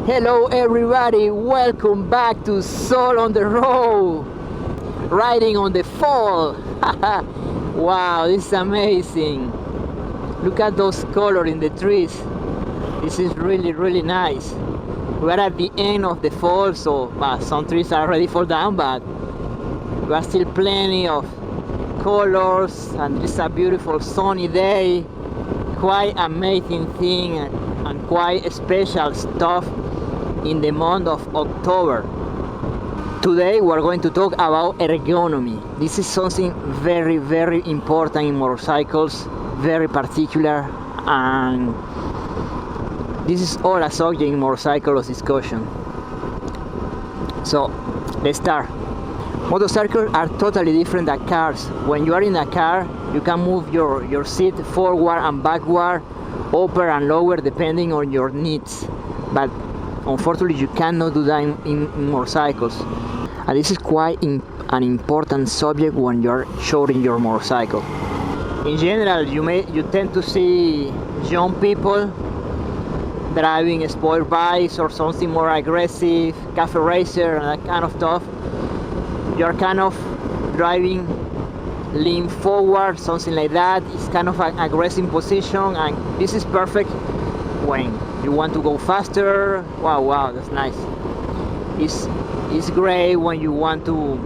Hello everybody, welcome back to Saul on the road, riding on the fall. Wow, this is amazing. Look at those colors in the trees. This is really nice. We are at the end of the fall, so some trees are ready for down, but we are still plenty of colors, and it's a beautiful sunny day. Quite amazing thing and quite special stuff in the month of October. Today we are going to talk about ergonomy. This is something very important in motorcycles, very particular, and this is all a subject in motorcycles discussion. So let's start. Motorcycles are totally different than cars. When you are in a car, you can move your seat forward and backward, upper and lower depending on your needs. But unfortunately, you cannot do that in motorcycles. And this is quite an important subject when you're showing your motorcycle. In general, you tend to see young people driving sport bikes or something more aggressive, cafe racer and that kind of stuff. You're kind of driving lean forward, something like that. It's kind of an aggressive position, and this is perfect when you want to go faster. Wow, that's nice. It's great when you want to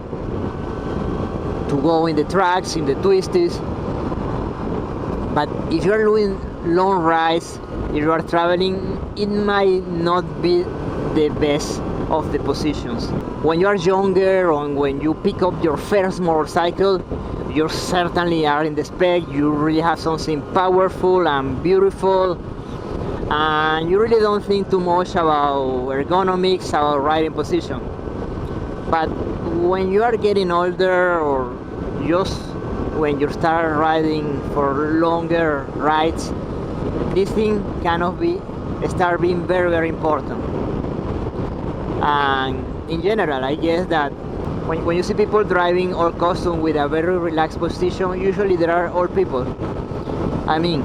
go in the tracks, in the twisties. But if you're doing long rides, if you are traveling, it might not be the best of the positions. When you are younger or when you pick up your first motorcycle, you certainly are in the spec. You really have something powerful and beautiful, and you really don't think too much about ergonomics, about riding position. But when you are getting older, or just when you start riding for longer rides, this thing start being very important. And in general, I guess that when you see people driving all custom with a very relaxed position, usually there are old people. I mean,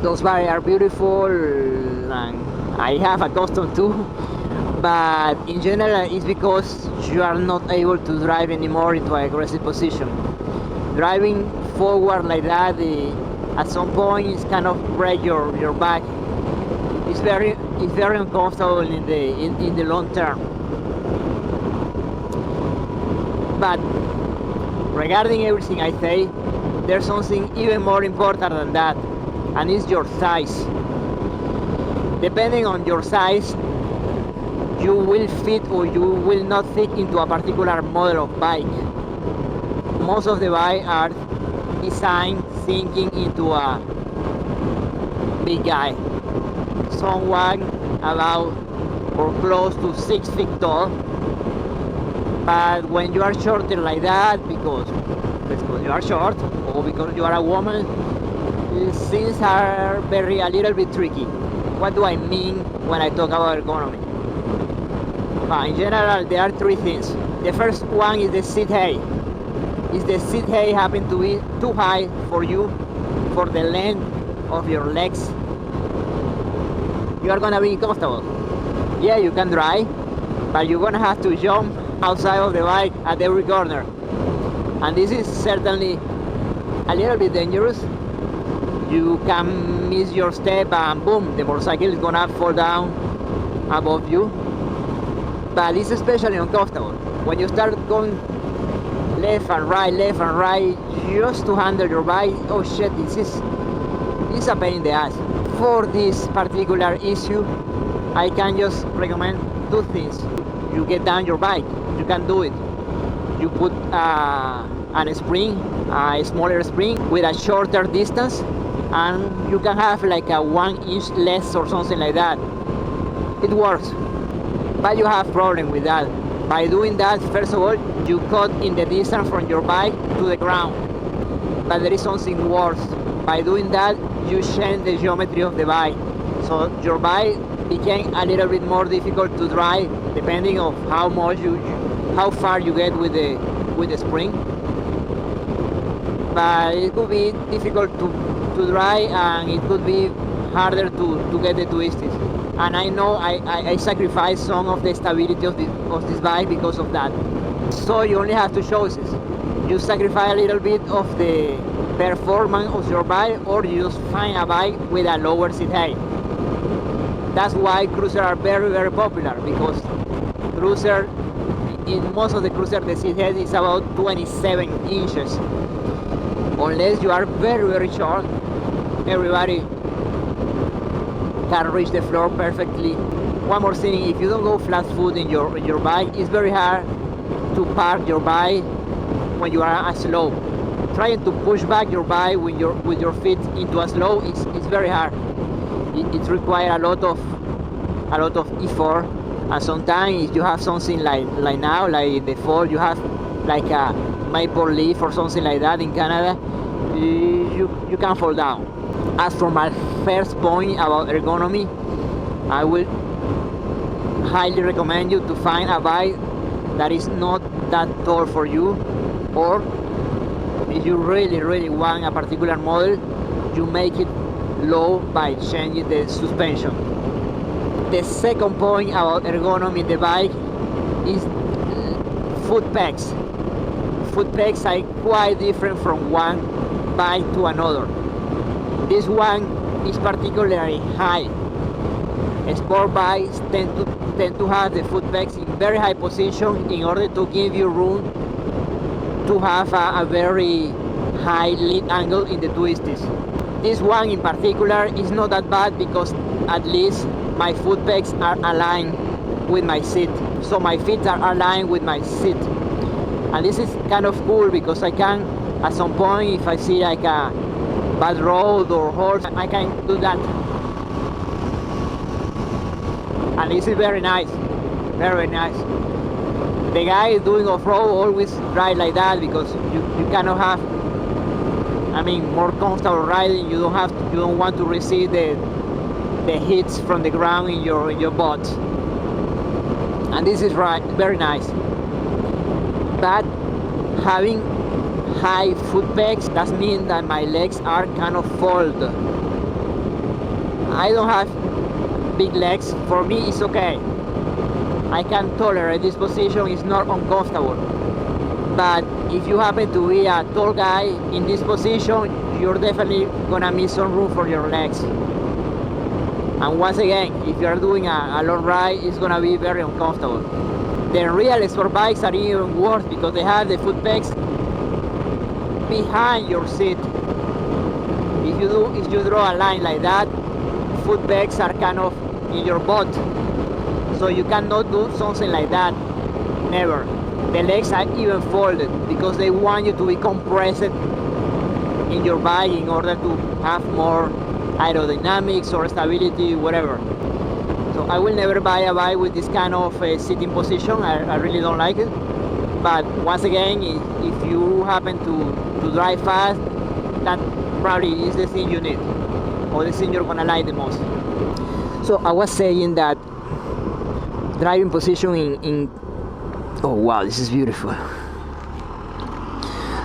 those bikes are beautiful, and I have a custom too, but in general it's because you are not able to drive anymore into an aggressive position. Driving forward like that, at some point it's kind of break your back. It's very uncomfortable in the long term. But regarding everything I say, there's something even more important than that, and it's your size. Depending on your size, you will fit or you will not fit into a particular model of bike. Most of the bikes are designed thinking into a big guy, someone about or close to 6 feet tall. But when you are shorter like that, because you are short or because you are a woman, things are a little bit tricky. What do I mean when I talk about ergonomy? In general, there are three things. The first one is the seat height. If the seat height happens to be too high for you, for the length of your legs, you are gonna be uncomfortable. Yeah, you can drive, but you're gonna have to jump outside of the bike at every corner, and this is certainly a little bit dangerous. You can miss your step and boom, the motorcycle is gonna fall down above you. But it's especially uncomfortable when you start going left and right just to handle your bike. Oh shit, it's a pain in the ass. For this particular issue, I can just recommend two things. You get down your bike, you can do it. You put a smaller spring with a shorter distance, and you can have like a 1 inch less or something like that. It works, but you have problem with that. By doing that, first of all, you cut in the distance from your bike to the ground. But there is something worse. By doing that, you change the geometry of the bike. So your bike became a little bit more difficult to drive, depending on how far you get with the spring. But it could be difficult to drive, and it could be harder to get the twisties. and I know I sacrificed some of the stability of this bike because of that. So you only have two choices. You sacrifice a little bit of the performance of your bike, or you just find a bike with a lower seat height. That's why cruisers are very popular, because cruiser, in most of the cruisers, the seat height is about 27 inches. Unless you are very short, everybody can reach the floor perfectly. One more thing, if you don't go flat foot in your bike, it's very hard to park your bike when you are slow. Trying to push back your bike with your feet into a slow, it's very hard. It requires a lot of effort, and sometimes if you have something like now, like the fall, you have like a maple leaf or something like that in Canada, you can fall down. As for my first point about ergonomy, I will highly recommend you to find a bike that is not that tall for you, or if you really want a particular model, you make it low by changing the suspension. The second point about ergonomy in the bike is foot pegs. Foot pegs are quite different from one bike to another. This one is particularly high. Sport bikes tend to have the foot pegs in very high position in order to give you room to have a very high lead angle in the twisties. This one in particular is not that bad because at least my foot pegs are aligned with my seat. So my feet are aligned with my seat. And this is kind of cool because I can, at some point, if I see like a bad road or horse, I can do that. And this is very nice, very nice. The guy doing off-road always ride like that because you cannot have, I mean, more comfortable riding. You don't want to receive the hits from the ground in your butt. And this is very nice. But having high foot pegs does mean that my legs are kind of fold. I don't have big legs. For me it's okay. I can tolerate this position, it's not uncomfortable. But if you happen to be a tall guy in this position, you're definitely gonna miss some room for your legs. And once again, if you're doing a long ride, it's gonna be very uncomfortable. The real sport bikes are even worse because they have the foot pegs behind your seat. If you draw a line like that, foot pegs are kind of in your butt. So you cannot do something like that, never. The legs are even folded because they want you to be compressed in your bike in order to have more aerodynamics or stability, whatever. So I will never buy a bike with this kind of sitting position. I really don't like it. But once again, if you happen to drive fast, that probably is the thing you need, or the thing you're gonna like the most. So I was saying that driving position in oh wow, this is beautiful.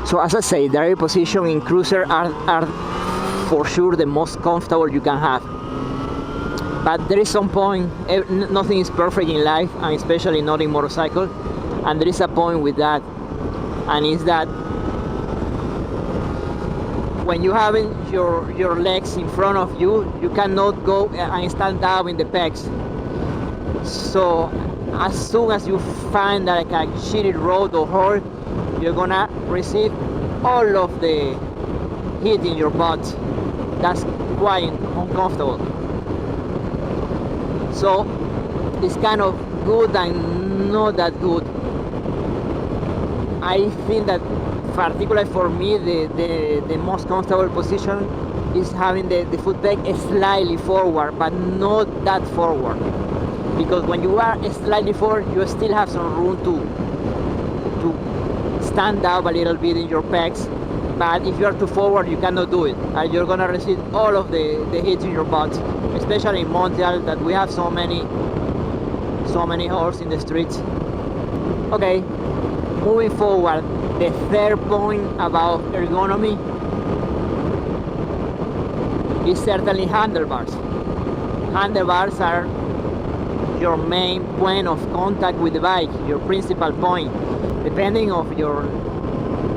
So as I say, driving position in cruiser are for sure the most comfortable you can have. But there is some point, nothing is perfect in life, and especially not in motorcycle. And there is a point with that, and it's that when you have your legs in front of you, you cannot go and stand down in the pegs. So as soon as you find like a shitty road or hole, you're gonna receive all of the heat in your butt. That's quite uncomfortable. So it's kind of good and not that good. I think that particularly for me the most comfortable position is having the foot peg slightly forward, but not that forward. Because when you are slightly forward, you still have some room to stand up a little bit in your pegs. But if you are too forward, you cannot do it. And you're gonna receive all of the hits in your butt. Especially in Montreal, that we have so many holes in the streets. Okay, moving forward, the third point about ergonomy is certainly handlebars. Handlebars are your main point of contact with the bike, your principal point. Depending of your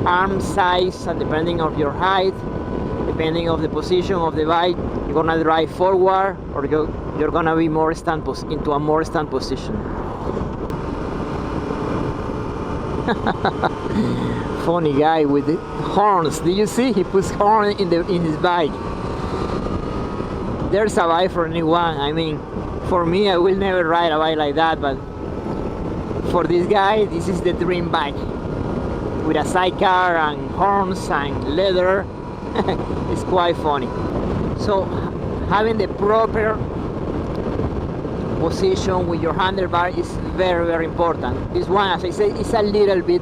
arm size and depending of your height, depending of the position of the bike, you're gonna drive forward or you're gonna be more into a more stand position. Funny guy with the horns. Did you see? He puts horn in his bike. There's a bike for anyone. I mean, for me, I will never ride a bike like that, but for this guy, this is the dream bike. With a sidecar and horns and leather. It's quite funny. So having the proper position with your handlebar is very, very important. This one, as I said, is a little bit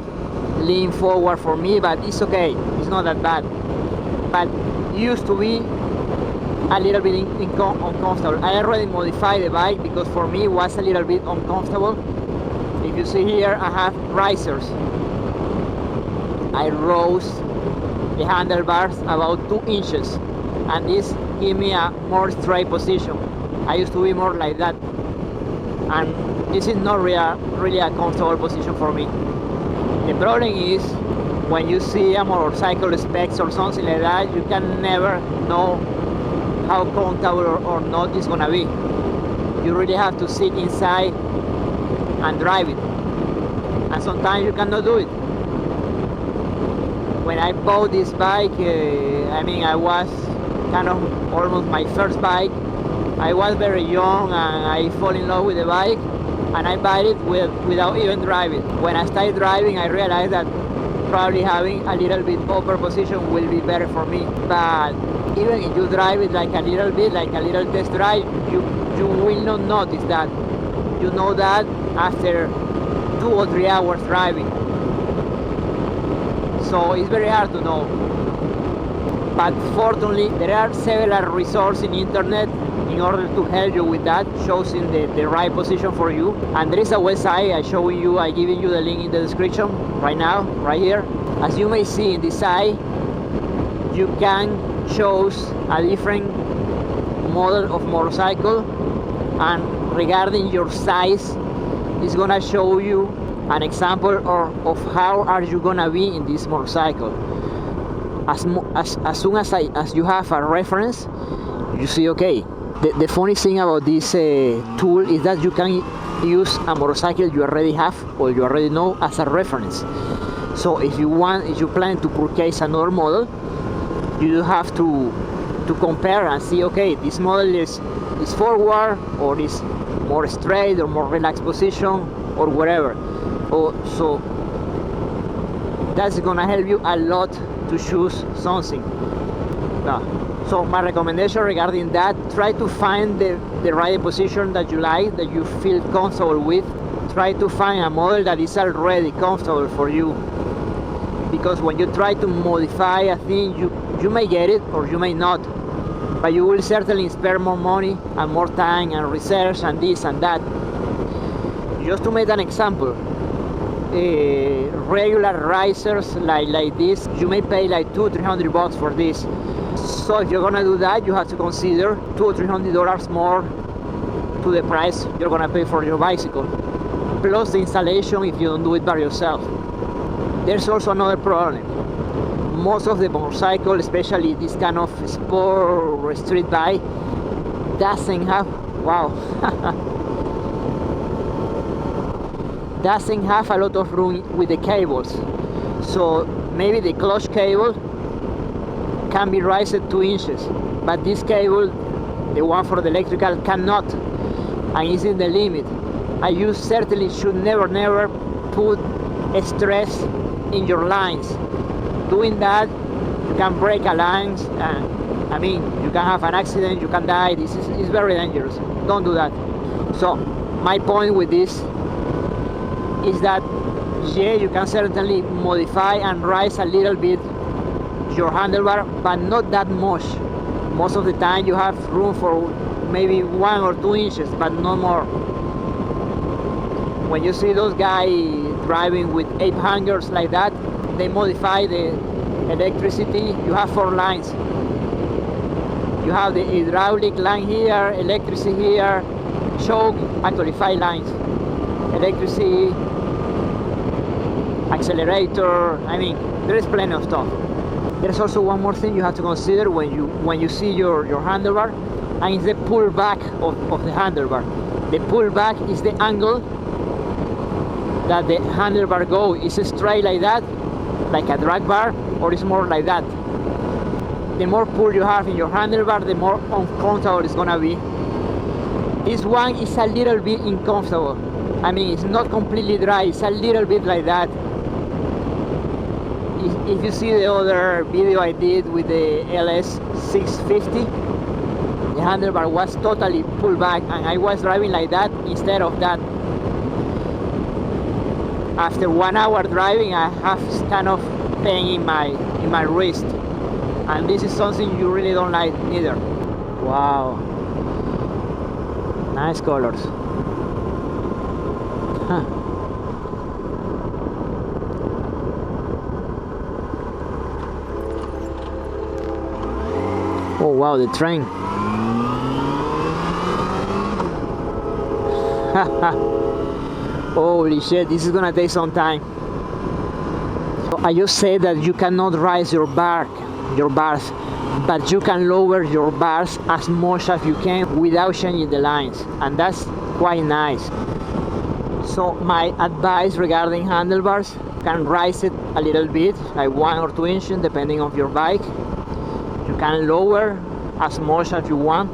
lean forward for me, but it's okay. It's not that bad. But it used to be a little bit uncomfortable. I already modified the bike because for me it was a little bit uncomfortable. If you see here, I have risers. I rose the handlebars about 2 inches, and this give me a more straight position. I used to be more like that, and this is not really a comfortable position for me. The problem is when you see a motorcycle specs or something like that, you can never know how comfortable or not it's gonna be. You really have to sit inside and drive it, and sometimes you cannot do it. When I bought this bike, I mean, I was kind of almost my first bike. I was very young and I fall in love with the bike, and I bought it without even driving. When I started driving, I realized that probably having a little bit upper position will be better for me. But even if you drive it like a little bit, like a little test drive, you will not notice that. You know that after 2 or 3 hours driving. So it's very hard to know. But fortunately, there are several resources in internet in order to help you with that, choosing the right position for you. And there is a website I giving you the link in the description right now, right here. As you may see in this side, you can choose a different model of motorcycle, and regarding your size, it's gonna show you an example of how are you gonna be in this motorcycle. As soon as you have a reference, you see, okay. The funny thing about this tool is that you can use a motorcycle you already have or you already know as a reference. So if you plan to purchase another model, you have to compare and see, okay, this model is forward or is more straight or more relaxed position or whatever. So that's gonna help you a lot to choose something. So my recommendation regarding that, try to find the right position that you like, that you feel comfortable with. Try to find a model that is already comfortable for you, because when you try to modify a thing, you may get it or you may not, but you will certainly spend more money and more time and research and this and that. Just to make an example, regular risers like this, you may pay like $200-300 for this. So if you're gonna do that, you have to consider $200 or $300 more to the price you're gonna pay for your bicycle, plus the installation if you don't do it by yourself. There's also another problem. Most of the motorcycle, especially this kind of sport or street bike, doesn't have doesn't have a lot of room with the cables. So maybe the clutch cable can be raised 2 inches, but this cable, the one for the electrical, cannot, and is in the limit. And you certainly should never put a stress in your lines. Doing that, you can break a line, and I mean, you can have an accident, you can die. This is very dangerous. Don't do that. So my point with this is that, yeah, you can certainly modify and raise a little bit your handlebar, but not that much. Most of the time you have room for maybe 1 or 2 inches, but no more. When you see those guys driving with 8 hangers like that, they modify the electricity. You have 4 lines. You have the hydraulic line here, electricity here, choke, actually 5 lines, electricity, accelerator. I mean, there is plenty of stuff. There's also one more thing you have to consider when you see your handlebar, and it's the pullback of the handlebar. The pullback is the angle that the handlebar goes. Is it straight like that, like a drag bar, or is more like that? The more pull you have in your handlebar, the more uncomfortable it's gonna be. This one is a little bit uncomfortable. I mean, it's not completely dry, it's a little bit like that. If you see the other video I did with the LS650, the handlebar was totally pulled back, and I was driving like that instead of that. After 1 hour driving, I have kind of pain in my wrist, and this is something you really don't like neither. Wow, nice colors. Huh. Oh wow, the train. Holy shit, this is gonna take some time. So I just said that you cannot raise your bars, but you can lower your bars as much as you can without changing the lines, and that's quite nice. So my advice regarding handlebars, you can raise it a little bit, like 1 or 2 inches depending on your bike. You can lower as much as you want,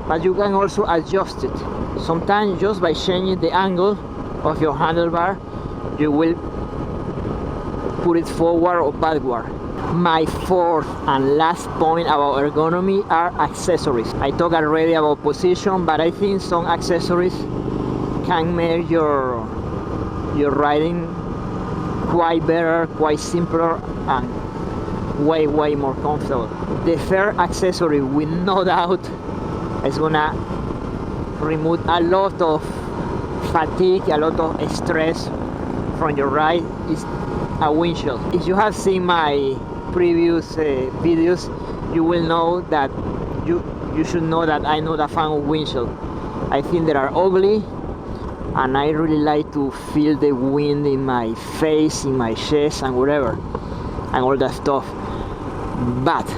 but you can also adjust it. Sometimes just by changing the angle of your handlebar, you will put it forward or backward. My fourth and last point about ergonomy are accessories. I talked already about position, but I think some accessories can make your riding quite better, quite simpler, and way more comfortable. The third accessory, with no doubt, is gonna remove a lot of fatigue, a lot of stress from your ride, is a windshield. If you have seen my previous videos, you will know that you should know that I'm not a fan of windshield. I think they are ugly, and I really like to feel the wind in my face, in my chest, and whatever, and all that stuff. But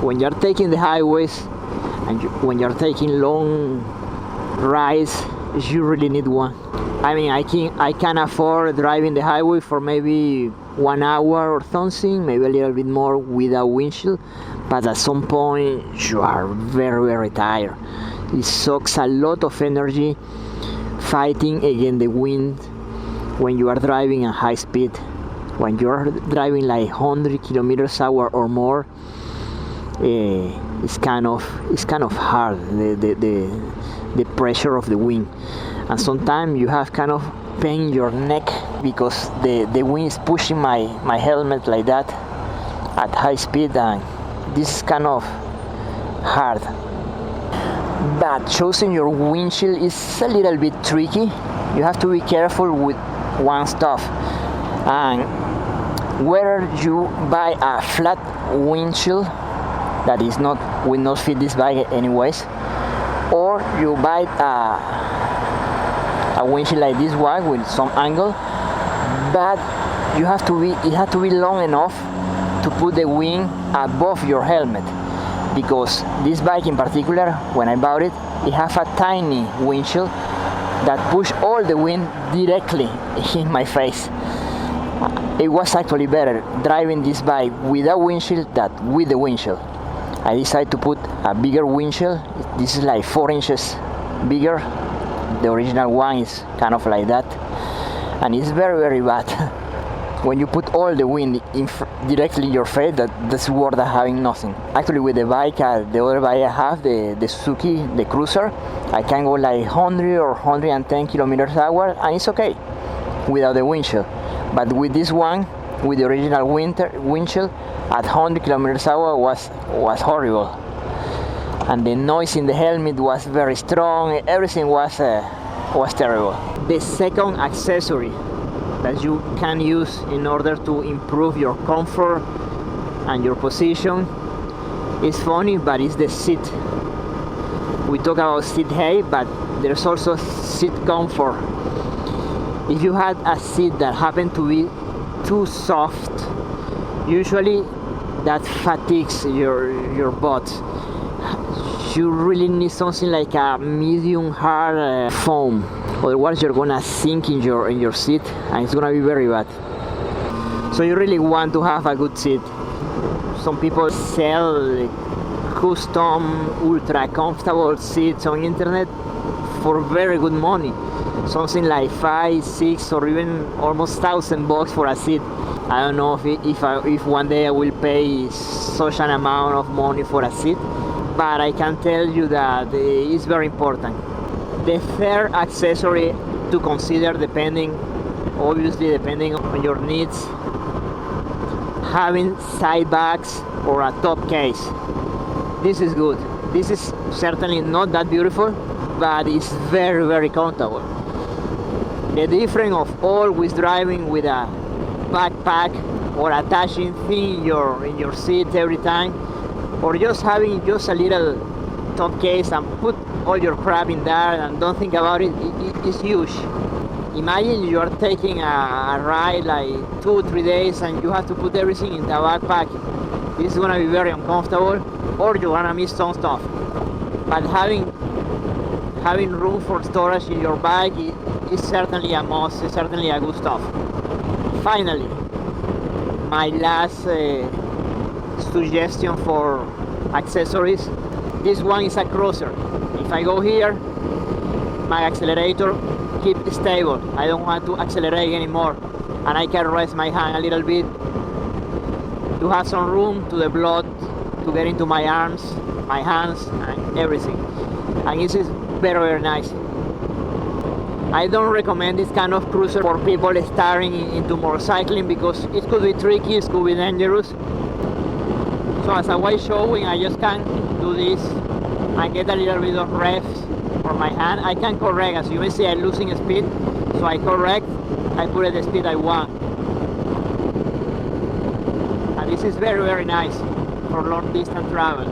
when you're taking the highways and when you're taking long rides, you really need one. I mean, I can afford driving the highway for maybe 1 hour or something, maybe a little bit more without windshield, but at some point you are very tired. It sucks a lot of energy fighting against the wind when you are driving at high speed. When you're driving like 100 kilometers an hour or more, it's kind of hard, the pressure of the wind, and sometimes you have kind of pain in your neck because the wind is pushing my helmet like that at high speed, and this is kind of hard. But choosing your windshield is a little bit tricky. You have to be careful with one stuff, and whether you buy a flat windshield that will not fit this bike anyways, or you buy a windshield like this one with some angle, but it has to be long enough to put the wind above your helmet, because this bike in particular, when I bought it, it has a tiny windshield that push all the wind directly in my face. It was actually better driving this bike without windshield than with the windshield. I decided to put a bigger windshield. This is like 4 inches bigger. The original one is kind of like that, and it's very bad. When you put all the wind directly in your face, that's worth having nothing. Actually, with the bike, the other bike I have, the Suzuki, the Cruiser, I can go like 100 or 110 kilometers an hour, and it's okay without the windshield. But with this one, with the original windshield, at 100 kilometers an hour was horrible, and the noise in the helmet was very strong. Everything was terrible. The second accessory that you can use in order to improve your comfort and your position is funny, but it's the seat. We talk about seat height, but there's also seat comfort. If you had a seat that happened to be too soft, usually that fatigues your butt. You really need something like a medium hard foam, otherwise you're gonna sink in your seat and it's gonna be very bad. So you really want to have a good seat. Some people sell custom ultra comfortable seats on internet for very good money, something like 5, 6 or even almost $1,000 for a seat. I don't know if one day I will pay such an amount of money for a seat, but I can tell you that it's very important. The third accessory to consider, obviously depending on your needs, having side bags or a top case. This is good. This is certainly not that beautiful, but it's very, very comfortable. The difference of always driving with a backpack or attaching thing in your seat every time, or just having just a little top case and put all your crap in there and don't think about it, it's huge. Imagine you are taking a ride like 2-3 days and you have to put everything in the backpack. This is gonna be very uncomfortable, or you're gonna miss some stuff. But having room for storage in your bag is certainly a must. It's certainly a good stuff. Finally, my last suggestion for accessories. This one is a cruiser. If I go here, my accelerator keeps stable. I don't want to accelerate anymore, and I can rest my hand a little bit to have some room to the blood to get into my arms, my hands, and everything. And this is very, very nice. I don't recommend this kind of cruiser for people starting into motorcycling because it could be tricky, it could be dangerous. So as a way showing, I just can do this and get a little bit of rest for my hand. I can correct, as you may see, I'm losing speed, so I correct, I put at the speed I want. And this is very, very nice for long distance travel.